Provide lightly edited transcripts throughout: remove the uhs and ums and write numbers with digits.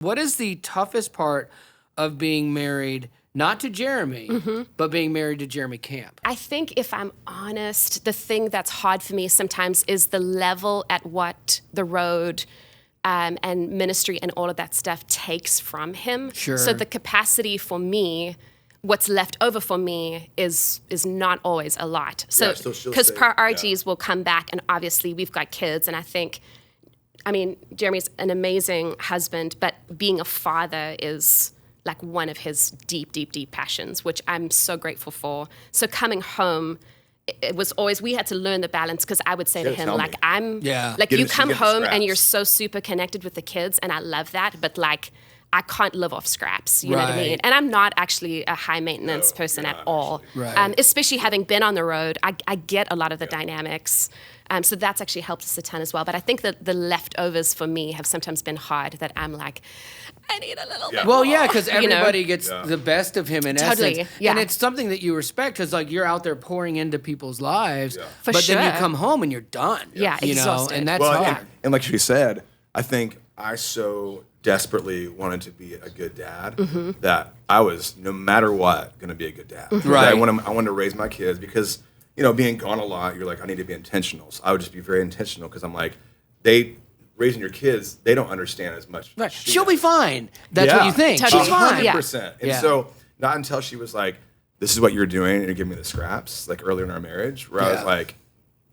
What is the toughest part of being married, not to Jeremy, but being married to Jeremy Camp? I think if I'm honest, the thing that's hard for me sometimes is the level at what the road and ministry and all of that stuff takes from him. Sure. So the capacity for me, what's left over for me is not always a lot. So because priorities will come back, and obviously we've got kids, and I mean, Jeremy's an amazing husband, but being a father is like one of his deep, deep, deep passions, which I'm so grateful for. So coming home, it was always, we had to learn the balance, because I would say to him, like, you come home and you're so super connected with the kids, and I love that, but like, I can't live off scraps, you know what I mean? And I'm not actually a high maintenance person at all. Especially having been on the road, I get a lot of the dynamics. So that's actually helped us a ton as well. But I think that the leftovers for me have sometimes been hard, that I'm like, I need a little bit Well, more, yeah, because everybody gets the best of him in essence. Yeah. And it's something that you respect, because like you're out there pouring into people's lives, For but sure. then you come home and you're done. Yeah, you know, exhausted. and that's hard. And like she said, I think I so desperately wanted to be a good dad that I was, no matter what, going to be a good dad. Right. I wanted to raise my kids because, you know, being gone a lot, you're like, I need to be intentional. So I would just be very intentional, because I'm like, raising your kids, they don't understand as much. Right. She'll be fine. That's what you think. Totally. She's fine. 100%. And so not until she was like, this is what you're doing, and you're giving me the scraps, like earlier in our marriage, where I was like,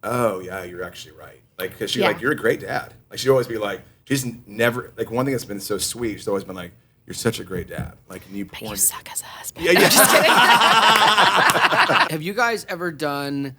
oh, yeah, you're actually right. Like, because she's like, you're a great dad. Like, she'd always be like, she's never, like, one thing that's been so sweet, she's always been like, you're such a great dad. Like, and you suck as a husband. Yeah, yeah. Just kidding. Have you guys ever done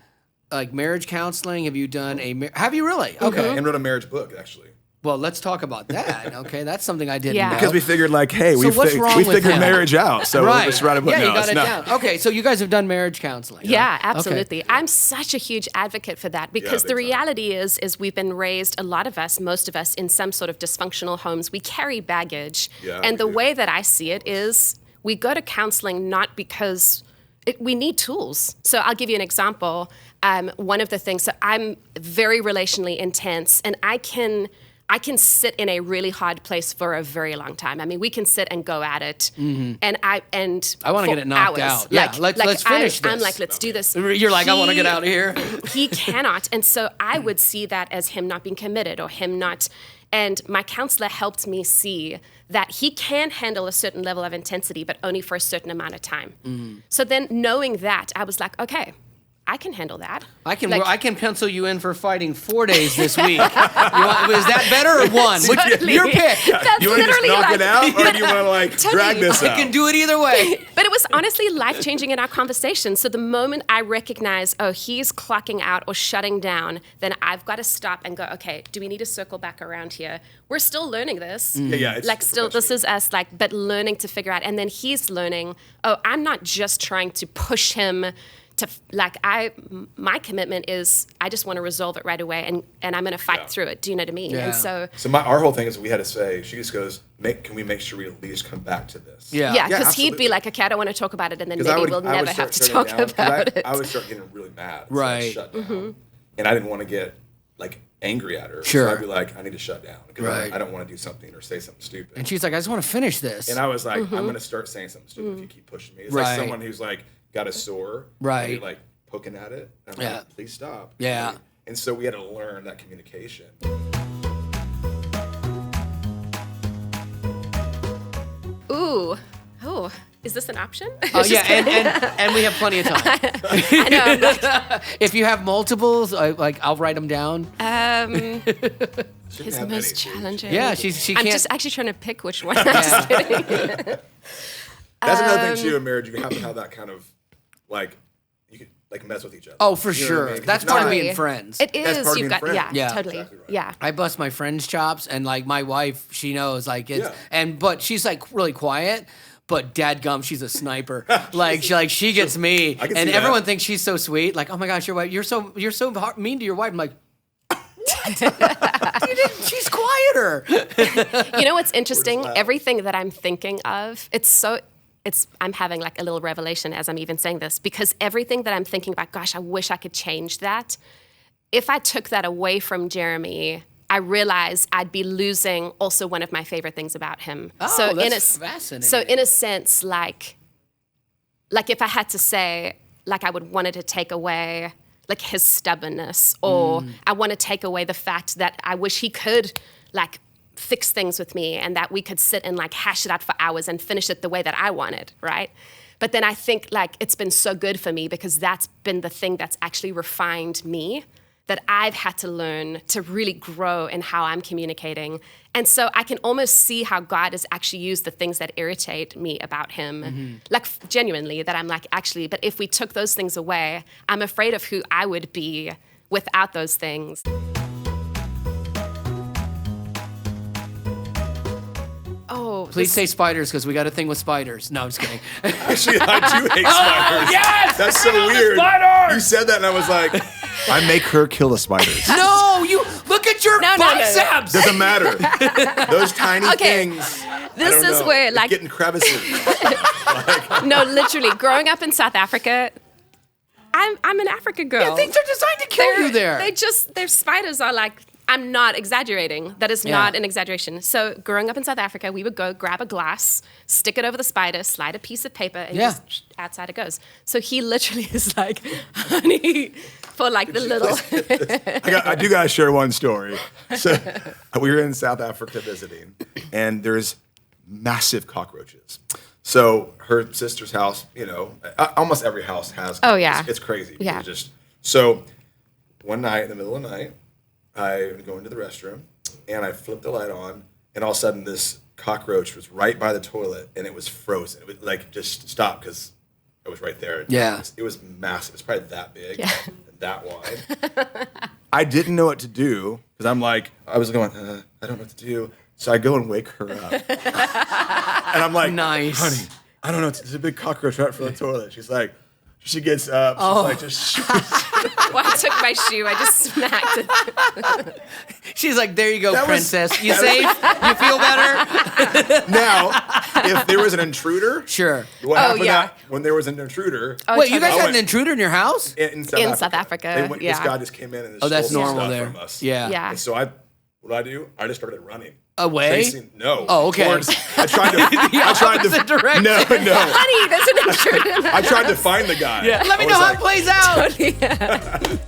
like marriage counseling? Have you done have you really? Okay. And wrote a marriage book, actually. Well, let's talk about that. Okay, that's something I didn't know. Because we figured, like, hey, So we what's wrong with figured him? marriage out. So let's write a book. Yeah, No, you got it's it not. down. Okay, so you guys have done marriage counseling. Yeah, huh? absolutely. Okay. I'm such a huge advocate for that, because the reality is we've been raised, a lot of us, most of us, in some sort of dysfunctional homes. We carry baggage. And the way that I see it is we go to counseling not because we need tools. So I'll give you an example. One of the things, so I'm very relationally intense, and I can sit in a really hard place for a very long time. I mean, we can sit and go at it, and I want to get it knocked hours. out. Yeah, let's finish this. I'm like, let's do this. You're like, I want to get out of here. He cannot, and so I would see that as him not being committed, or him not. And my counselor helped me see that he can handle a certain level of intensity, but only for a certain amount of time. So then, knowing that, I was like, okay, I can handle that. I can pencil you in for fighting 4 days this week. Is that better or one? Totally. Your pick. That's You want to just literally knock like, it out, or do you want to like drag this I out? can do it either way. But it was honestly life-changing in our conversation. So the moment I recognize, oh, he's clocking out or shutting down, then I've got to stop and go, okay, do we need to circle back around here? We're still learning this. It's Like, still, this is us, like, but learning to figure out. And then he's learning, oh, I'm not just trying to push him to, like, my commitment is I just want to resolve it right away, and I'm going to fight through it. Do you know what I mean? Yeah. And so our whole thing is we had to say, she just goes, can we make sure we at least come back to this? because he'd absolutely. be like, okay, I don't want to talk about it, and then 'Cause maybe I we'll would never have start to shutting talk down, 'cause about it. I would start getting really mad. So Right. I'd shut down. And I didn't want to get like angry at her. Sure. So I'd be like, I need to shut down, because Right. I don't want to do something or say something stupid. And she's like, I just want to finish this. And I was like, I'm going to start saying something stupid if you keep pushing me. It's like someone who's like got a sore. Right. And you're like poking at it. And I'm like, please stop. Yeah. And so we had to learn that communication. Ooh, oh, is this an option? And we have plenty of time. I know. I'm like, If you have multiples, I'll write them down. his most challenging. Yeah, she I'm can't. just actually trying to pick which one. I'm just kidding. That's another thing too in marriage. You have to have that kind of like, you could like mess with each other. Oh, for You know what sure. I mean? 'Cause That's it's part of not- being friends. It That's is. part of You've being got, friends. yeah, Yeah. totally. Exactly right. Yeah. I bust my friend's chops, and like my wife, she knows, like it's, Yeah. but she's like really quiet. But dadgum, she's a sniper. she gets me, I can and see everyone that. thinks she's so sweet. Like, oh my gosh, your wife, you're so mean to your wife. I'm like, she's quieter. You know what's interesting? Everything that I'm thinking of, I'm having like a little revelation as I'm even saying this, because everything that I'm thinking about, gosh, I wish I could change that. If I took that away from Jeremy, I realized I'd be losing also one of my favorite things about him. Oh, that's fascinating. So in a sense, like if I had to say, like I would wanted to take away like his stubbornness, or I want to take away the fact that I wish he could like fix things with me and that we could sit and like hash it out for hours and finish it the way that I wanted, right? But then I think like it's been so good for me because that's been the thing that's actually refined me, that I've had to learn to really grow in how I'm communicating. And so I can almost see how God has actually used the things that irritate me about him, like genuinely, that I'm like, actually, but if we took those things away, I'm afraid of who I would be without those things. Oh, Please say spiders, because we got a thing with spiders. No, I'm just kidding. Actually, I do hate spiders. Yes! That's so weird. You said that, and I was like, I make her kill the spiders. No, you look at your biceps. Doesn't matter. Those tiny things. This is where like getting crevices. No, literally, growing up in South Africa, I'm an African girl. Yeah, things are designed to kill you there. Their spiders are like, I'm not exaggerating. That is not an exaggeration. So growing up in South Africa, we would go grab a glass, stick it over the spider, slide a piece of paper, and just outside it goes. So he literally is like, honey, for like the little. I do got to share one story. So we were in South Africa visiting, and there's massive cockroaches. So her sister's house, you know, almost every house has. Oh, yeah. It's crazy. Yeah. So one night, in the middle of the night, I go into the restroom, and I flipped the light on, and all of a sudden this cockroach was right by the toilet, and it was frozen. It was like just stopped because it was right there. Yeah. It was massive. It's probably that big and that wide. I didn't know what to do because I'm like, I was going, I don't know what to do. So I go and wake her up. And I'm like, nice. Honey, I don't know. There's a big cockroach right from the toilet. She's like, she gets up. She's like, Well, I took my shoe. I just smacked it. She's like, there you go, princess. You safe? You feel better? Now, if there was an intruder. Sure. What happened when there was an intruder? Wait, you guys had an intruder in your house? In South Africa. This guy just came in and that's stole normal stuff there. from us. Yeah. And so what I do? I just started running. Away? No. Oh, okay. Towards, I tried to direction. No. Honey, there's an intruder. I tried to find the guy. Yeah. Let me know how it plays out.